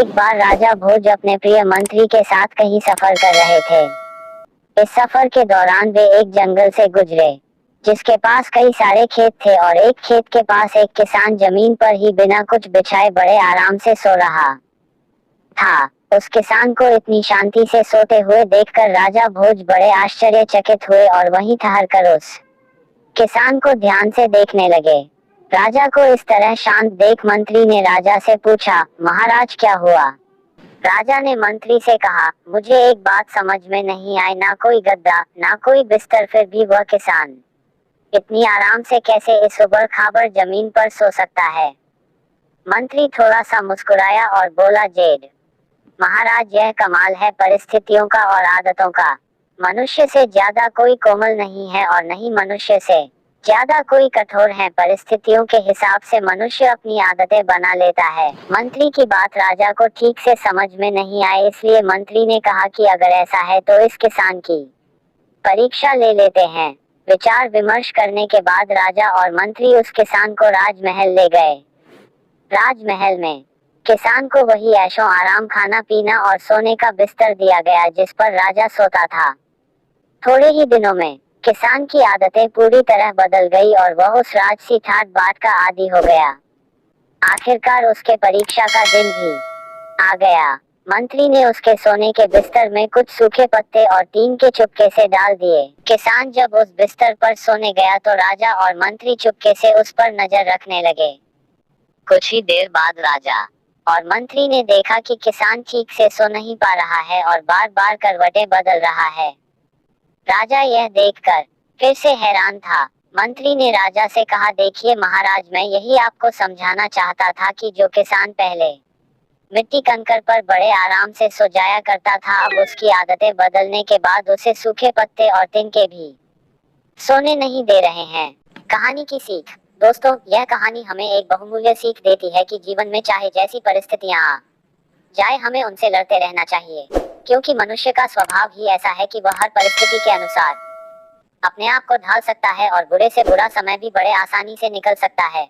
एक बार राजा भोज अपने प्रिय मंत्री के साथ कहीं सफर कर रहे थे। इस सफर के दौरान वे एक जंगल से गुजरे जिसके पास कई सारे खेत थे और एक खेत के पास एक किसान जमीन पर ही बिना कुछ बिछाए बड़े आराम से सो रहा था। उस किसान को इतनी शांति से सोते हुए देखकर राजा भोज बड़े आश्चर्यचकित हुए और वहीं ठहर कर उस किसान को ध्यान से देखने लगे। राजा को इस तरह शांत देख मंत्री ने राजा से पूछा, महाराज क्या हुआ? राजा ने मंत्री से कहा, मुझे एक बात समझ में नहीं आई, ना कोई गद्दा ना कोई बिस्तर, फिर भी वह किसान इतनी आराम से कैसे इस उबड़ खाबड़ जमीन पर सो सकता है? मंत्री थोड़ा सा मुस्कुराया और बोला, जेड महाराज, यह कमाल है परिस्थितियों का और आदतों का। मनुष्य से ज्यादा कोई कोमल नहीं है और नहीं मनुष्य से ज्यादा कोई कठोर है। परिस्थितियों के हिसाब से मनुष्य अपनी आदतें बना लेता है। मंत्री की बात राजा को ठीक से समझ में नहीं आई, इसलिए मंत्री ने कहा कि अगर ऐसा है तो इस किसान की परीक्षा ले लेते हैं। विचार विमर्श करने के बाद राजा और मंत्री उस किसान को राजमहल ले गए। राजमहल में किसान को वही ऐशो आराम, खाना पीना और सोने का बिस्तर दिया गया जिस पर राजा सोता था। थोड़े ही दिनों में किसान की आदतें पूरी तरह बदल गई और वह उस राजसी ठाट बाट का आदी हो गया। आखिरकार उसके परीक्षा का दिन भी आ गया। मंत्री ने उसके सोने के बिस्तर में कुछ सूखे पत्ते और टीन के चुपके से डाल दिए। किसान जब उस बिस्तर पर सोने गया तो राजा और मंत्री चुपके से उस पर नजर रखने लगे। कुछ ही देर बाद राजा और मंत्री ने देखा कि किसान ठीक से सो नहीं पा रहा है और बार बार करवटें बदल रहा है। राजा यह देखकर फिर से हैरान था। मंत्री ने राजा से कहा, देखिए महाराज, मैं यही आपको समझाना चाहता था कि जो किसान पहले मिट्टी कंकड़ पर बड़े आराम से सो जाया करता था, अब उसकी आदतें बदलने के बाद उसे सूखे पत्ते और तिनके भी सोने नहीं दे रहे हैं। कहानी की सीख। दोस्तों, यह कहानी हमें एक बहुमूल्य सीख देती है कि जीवन में चाहे जैसी परिस्थितियां आ जाए, हमें उनसे लड़ते रहना चाहिए, क्योंकि मनुष्य का स्वभाव ही ऐसा है कि वह हर परिस्थिति के अनुसार अपने आप को ढाल सकता है और बुरे से बुरा समय भी बड़े आसानी से निकल सकता है।